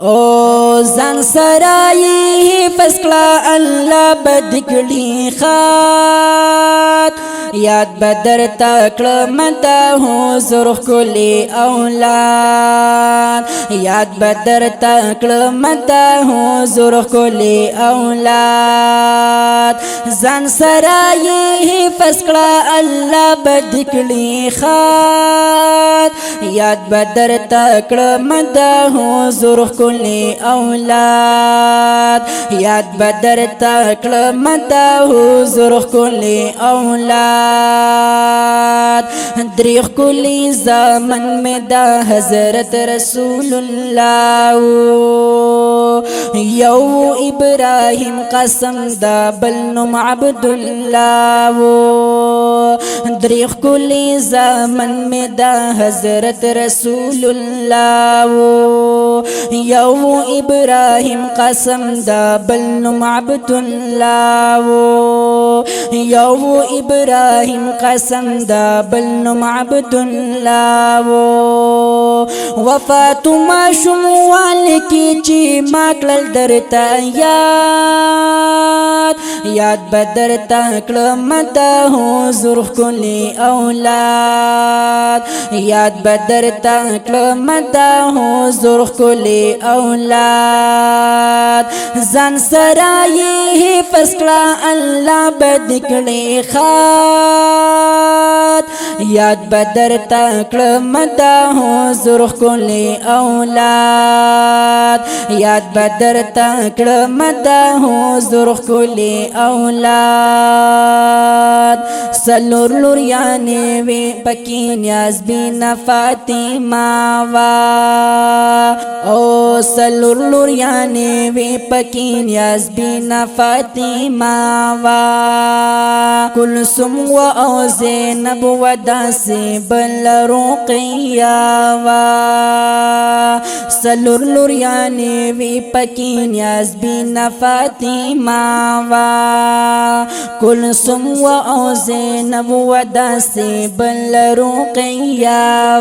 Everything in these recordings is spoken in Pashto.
او زن سرائی فسکلا اللہ بدکڑی خات یاد بدر تکڑ مدہ حضور کلی اولاد یاد بدر تکڑ مدہ حضور کلی اولاد زن سرائی فسکلا اللہ بدکڑی خات یاد بدر تکڑ مدہ حضور کلی اولاد یاد بدر تکڑ مدہ حضور کلی اولاد دریخ کلی زمن میں دا حضرت رسول اللہ یو ابراہیم قسم دا بلنم عبداللہ دریخ کلی زمن میں دا حضرت رسول اللہ یو ابراہیم قسم دا بلنم عبداللہ یو ابراہیم قسم دا بلنم عبداللہ وفاتما شموال کی چی ماکلل درتا یاد بدر تکڑ مدہ حضور کلی اولاد یاد بدر تکڑ مدہ حضور کلی اولاد زن سرائی فسکلا اللہ بدکڑی خات یاد بدر تکڑ مدہ حضور کلی اولاد یاد بدر تکڑ مدہ حضور کلی اولاد سلور لوریانے وی پکی نیاز بینا فاطمہ وا او سلور لوریانے وی پکی نیاز بینا فاطمہ وا کلثوم و او زینب و داسی بل رقیہ وا سلور لوریانے وی پکی نیاز بینا فاطمہ وا کلثوم و او زینب و داسی بل رقیہ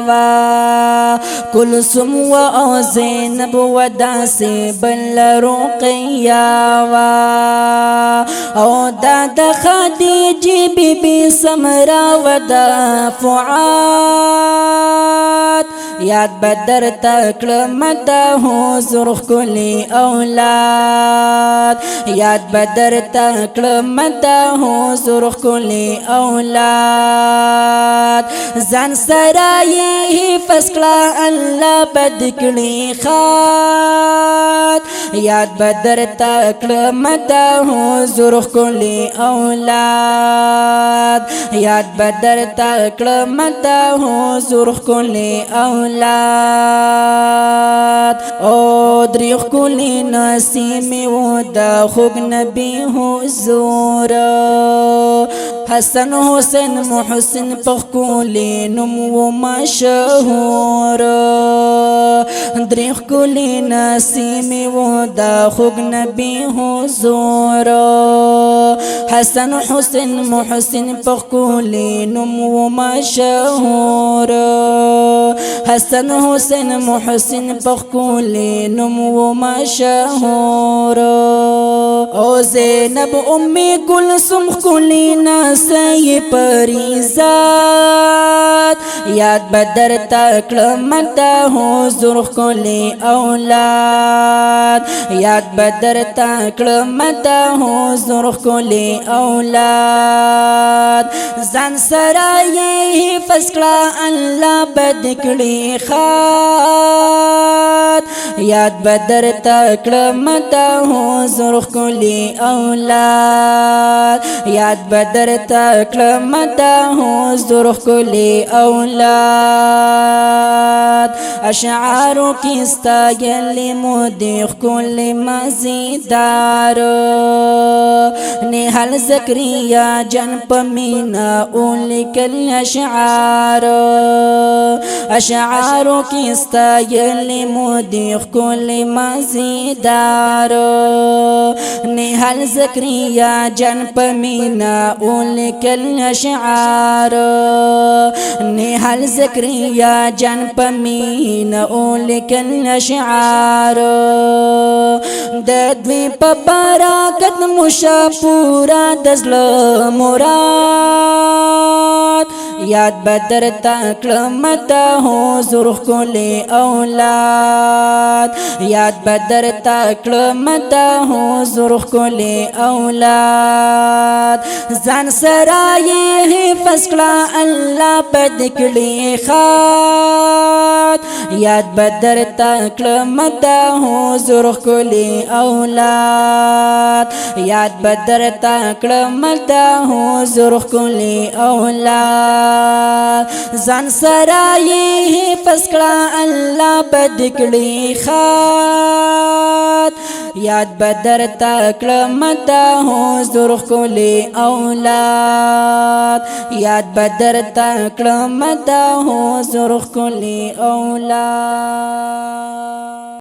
وا کلثوم و او زینب و داسی بل رقیہ وا او دادا خدیجی بی بی سمرا و دا فعاد یاد بدر تکڑ مدہ حضور کلی اولاد یاد بدر تکڑ مدہ حضور کلی اولاد زن سرائی فسکلا اللہ بدکڑی خات یاد بدر تکڑ مدہ حضور کلی اولاد یاد بدر تکڑ مدہ حضور کلی اولاد او دریخ کلی نسیمی و دا خوگ نبی حضور حسن حسین محسن پخکولی نمو مشہور دریخ کلی نسیمی و دا خوگ نبی حضور حسن حسین محسن پخکولی نمو مشہور حسن حسین محسن پخکولی نمو مشہور او زینب امی کلثوم کلی ناسی پریزاد یاد بدر تکڑ مدہ حضور کلی اولاد یاد بدر تکڑ مدہ حضور کلی اولاد زن سرائی فسکلا اللہ بدکڑی خات یاد بدر تکڑ مدہ حضور کلی اولاد یاد بدر تکڑ مدہ حضور کلی اولاد اشعارو کی استایلی مدیخ کل مزیدار نحل زکریا جن پمینا اولی کل اشعار اشعارو کی استایل مودیخ کل مزیدار نحل زکریا جن پمینا اولی کل اشعار نحل زکریا جن پمینا اولی کل اشعار ددوی پا براکت مشا پورا دزل مراد یاد بدر تاکلم تا حضور کلی اولاد یاد بدر تاکلم تا حضور کلی اولاد زن سرائی حفظ کلا اللہ بدکلی خاد یاد بدر تاکلم تا حضور کلی اولاد یاد بدر تاکلم تا حضور کلی اولاد زن سرائی حفظ کلا اللہ بدکلی خاد یاد بدر تاکلم تا حضور کلی اولاد یاد بدر تاکلم تا حضور کلی اولاد